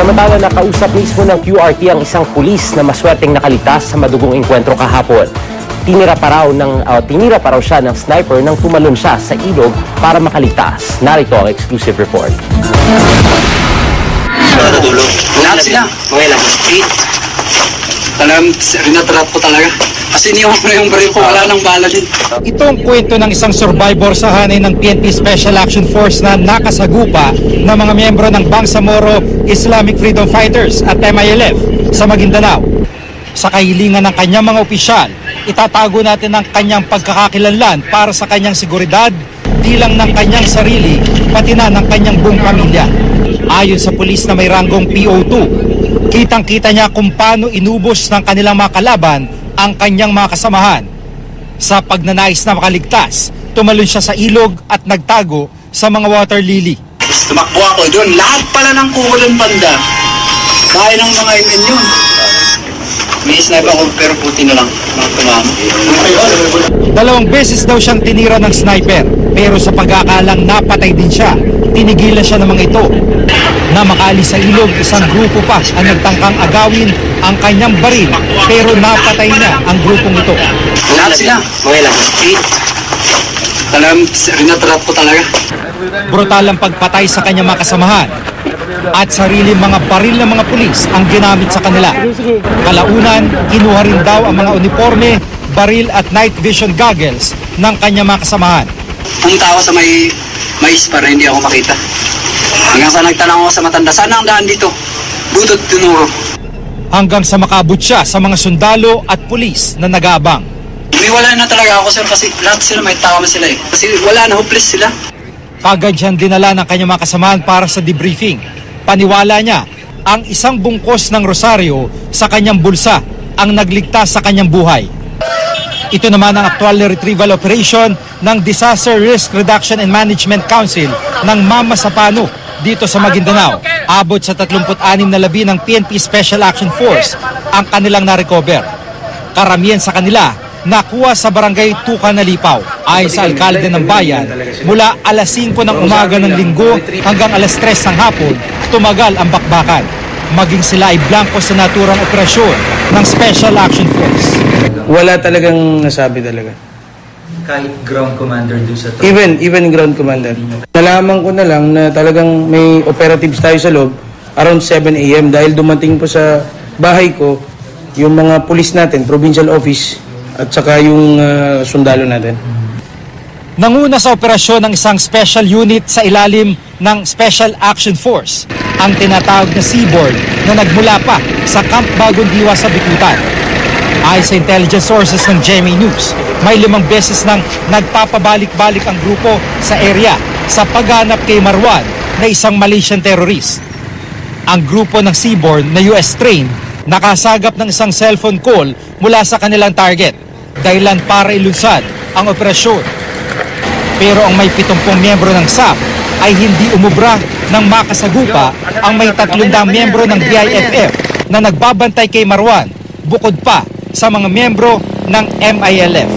Samantala, nakausap mismo ng QRT ang isang pulis na maswerteng nakaligtas sa madugong engkwentro kahapon. Tinira pa raw siya ng sniper nang tumalon siya sa ilog para makaligtas. Narito ang exclusive report. Natulog. Lahat sila. Okay lang. Talagang rinatrap ko talaga. Kasi iniwan ko na yung baril ko, wala nang bala din. Ito ang kwento ng isang survivor sa hanay ng PNP Special Action Force na nakasagupa ng mga miyembro ng Bangsamoro Islamic Freedom Fighters at MILF sa Maguindanao. Sa kahilingan ng kanyang mga opisyal, itatago natin ang kanyang pagkakakilanlan para sa kanyang seguridad, di lang ng kanyang sarili, pati na ng kanyang buong pamilya. Ayon sa pulis na may ranggong PO2, kitang-kita niya kung paano inubos ng kanilang mga kalaban ang kanyang mga kasamahan. Sa pagnanais na makaligtas, tumalon siya sa ilog at nagtago sa mga water lily. Tumakbo ako doon. Lahat pala ng kukulan banda. Kaya ng mga imen yun. May sniper ako pero puti na lang. Dalawang beses daw siyang tinira ng sniper, pero sa pag-aakalang napatay din siya, tinigilan siya ng mga ito. Na makaalis sa ilog, isang grupo pa ang nagtangkang agawin ang kanyang baril, pero napatay na ang grupong ito. Lahat sila. Okay lang. Talagang rinatrap ko talaga. Brutal ang pagpatay sa kanyang mga kasamahan at sarili mga baril ng mga pulis ang ginamit sa kanila. Kalaunan, kinuha rin daw ang mga uniforme, baril at night vision goggles ng kanyang mga kasamahan. Pumunta ako sa may para hindi ako makita. Hanggang sa nagtanong ako sa matanda, sana ang daan dito? Butot tinuro. Hanggang sa makabot siya sa mga sundalo at pulis na nag-aabang. Umiwala na talaga ako sir kasi lahat sila may tama sila eh. Kasi wala na, hopeless sila. Kagad siyang dinala ng kanyang mga kasamahan para sa debriefing. Paniwala niya, ang isang bungkos ng rosaryo sa kanyang bulsa ang nagligtas sa kanyang buhay. Ito naman ang actual retrieval operation ng Disaster Risk Reduction and Management Council ng Mama Sapano dito sa Maguindanao. Abot sa 36 na labi ng PNP Special Action Force ang kanilang na-recover. Karamihan sa kanila nakuha sa barangay Tuka na Lipaw. Ayon sa alkalde ng bayan, mula alas 5 ng umaga ng linggo hanggang alas 3 ng hapon, tumagal ang bakbakan. Maging sila ay blanco sa naturang operasyon ng Special Action Force. Wala talagang nasabi talaga. Kahit ground commander doon sa to? Even ground commander. Nalaman ko na lang na talagang may operatives tayo sa loob around 7 a.m. dahil dumating po sa bahay ko yung mga pulis natin, provincial office, at saka yung sundalo natin. Nanguna sa operasyon ng isang special unit sa ilalim ng Special Action Force, ang tinatawag na Seaboard na nagmula pa sa Camp Bagong Diwa sa Bikutan. Ayon sa intelligence sources ng GMA News, may 5 beses nang nagpapabalik-balik ang grupo sa area sa paghanap kay Marwan na isang Malaysian terrorist. Ang grupo ng Seaboard na US-trained nakasagap ng isang cellphone call mula sa kanilang target, dahilan para ilunsad ang operasyon. Pero ang may 70 miyembro ng SAF ay hindi umubra ng makasagupa ang may 300 miyembro ng BIFF na nagbabantay kay Marwan, bukod pa sa mga miyembro ng MILF.